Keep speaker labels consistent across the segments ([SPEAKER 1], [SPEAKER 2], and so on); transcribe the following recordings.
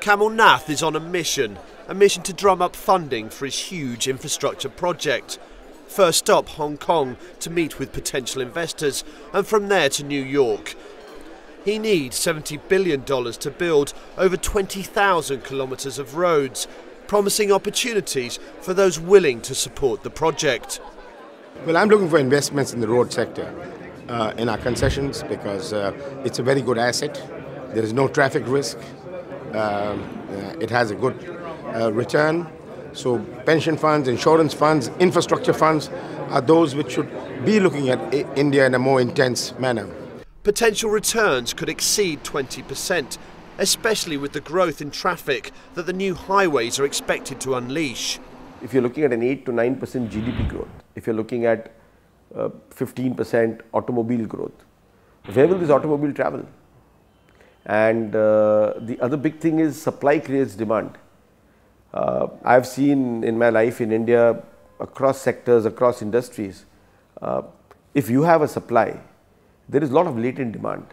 [SPEAKER 1] Kamal Nath is on a mission to drum up funding for his huge infrastructure project. First stop Hong Kong to meet with potential investors, and from there to New York. He needs $70 billion to build over 20,000 kilometres of roads, promising opportunities for those willing to support the project.
[SPEAKER 2] Well, I'm looking for investments in the road sector, in our concessions, because it's a very good asset. There is no traffic risk. It has a good return. So pension funds, insurance funds, infrastructure funds are those which should be looking at India in a more intense manner.
[SPEAKER 1] Potential returns could exceed 20%, especially with the growth in traffic that the new highways are expected to unleash.
[SPEAKER 3] If you're looking at an 8 to 9% GDP growth, if you're looking at 15% automobile growth, where will this automobile travel? And the other big thing is supply creates demand. I've seen in my life in India, across sectors, across industries, if you have a supply, there is a lot of latent demand.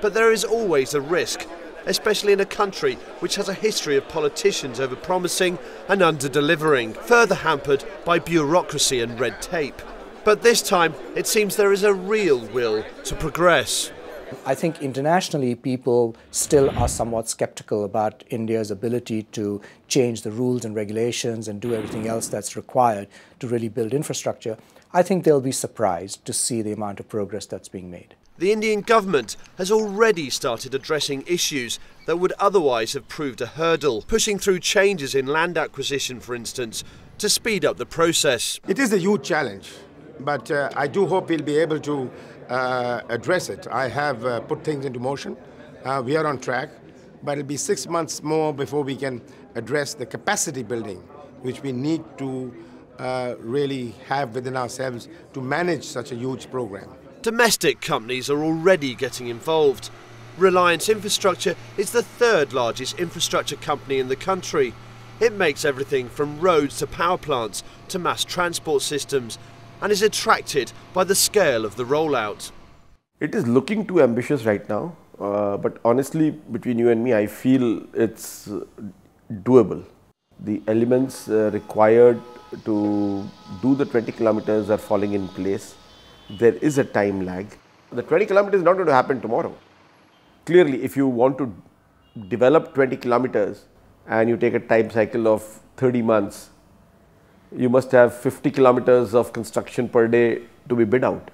[SPEAKER 1] But there is always a risk, especially in a country which has a history of politicians over-promising and under-delivering, further hampered by bureaucracy and red tape. But this time, it seems there is a real will to progress.
[SPEAKER 4] I think internationally people still are somewhat skeptical about India's ability to change the rules and regulations and do everything else that's required to really build infrastructure. I think they'll be surprised to see the amount of progress that's being made.
[SPEAKER 1] The Indian government has already started addressing issues that would otherwise have proved a hurdle, pushing through changes in land acquisition, for instance, to speed up the process.
[SPEAKER 2] It is a huge challenge, but I do hope we'll be able to address it. I have put things into motion. We are on track, but it'll be 6 months more before we can address the capacity building, which we need to really have within ourselves to manage such a huge program.
[SPEAKER 1] Domestic companies are already getting involved. Reliance Infrastructure is the third largest infrastructure company in the country. It makes everything from roads to power plants to mass transport systems, and is attracted by the scale of the rollout.
[SPEAKER 3] It is looking too ambitious right now, but honestly, between you and me, I feel it's doable. The elements required to do the 20 kilometers are falling in place. There is a time lag. The 20 kilometers is not going to happen tomorrow. Clearly, if you want to develop 20 kilometers and you take a time cycle of 30 months, you must have 50 kilometers of construction per day to be bid out.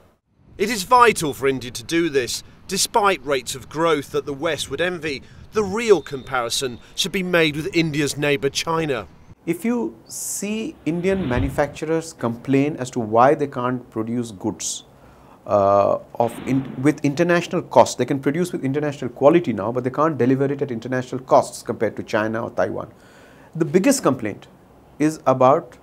[SPEAKER 1] It is vital for India to do this. Despite rates of growth that the West would envy, the real comparison should be made with India's neighbour China.
[SPEAKER 5] If you see Indian manufacturers complain as to why they can't produce goods with international costs, they can produce with international quality now, but they can't deliver it at international costs compared to China or Taiwan. The biggest complaint is about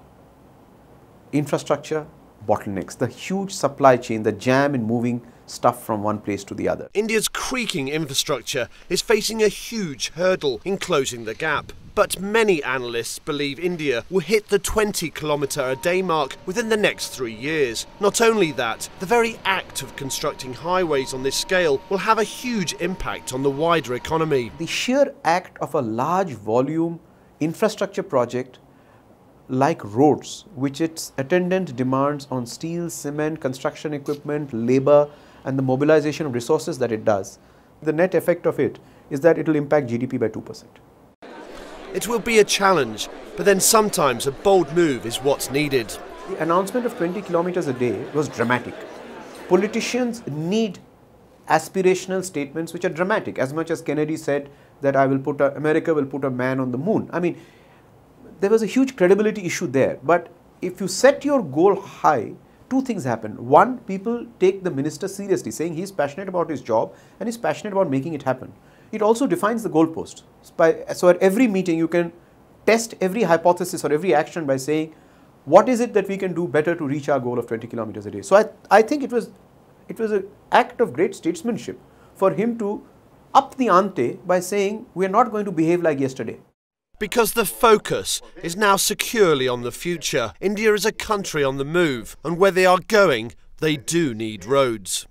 [SPEAKER 5] infrastructure bottlenecks, the huge supply chain, the jam in moving stuff from one place to the other.
[SPEAKER 1] India's creaking infrastructure is facing a huge hurdle in closing the gap. But many analysts believe India will hit the 20-kilometre-a-day mark within the next 3 years. Not only that, the very act of constructing highways on this scale will have a huge impact on the wider economy.
[SPEAKER 5] The sheer act of a large volume infrastructure project like roads, which its attendant demands on steel, cement, construction equipment, labour and the mobilization of resources that it does, the net effect of it is that it will impact GDP by 2%.
[SPEAKER 1] It will be a challenge, but then sometimes a bold move is what's needed.
[SPEAKER 5] The announcement of 20 kilometers a day was dramatic. Politicians need aspirational statements which are dramatic, as much as Kennedy said that America will put a man on the moon. I mean, there was a huge credibility issue there, but if you set your goal high, two things happen. One, people take the minister seriously, saying he's passionate about his job and he's passionate about making it happen. It also defines the goalpost. So at every meeting, you can test every hypothesis or every action by saying, what is it that we can do better to reach our goal of 20 kilometers a day? So I think it was an act of great statesmanship for him to up the ante by saying, we are not going to behave like yesterday.
[SPEAKER 1] Because the focus is now securely on the future. India is a country on the move, and where they are going, they do need roads.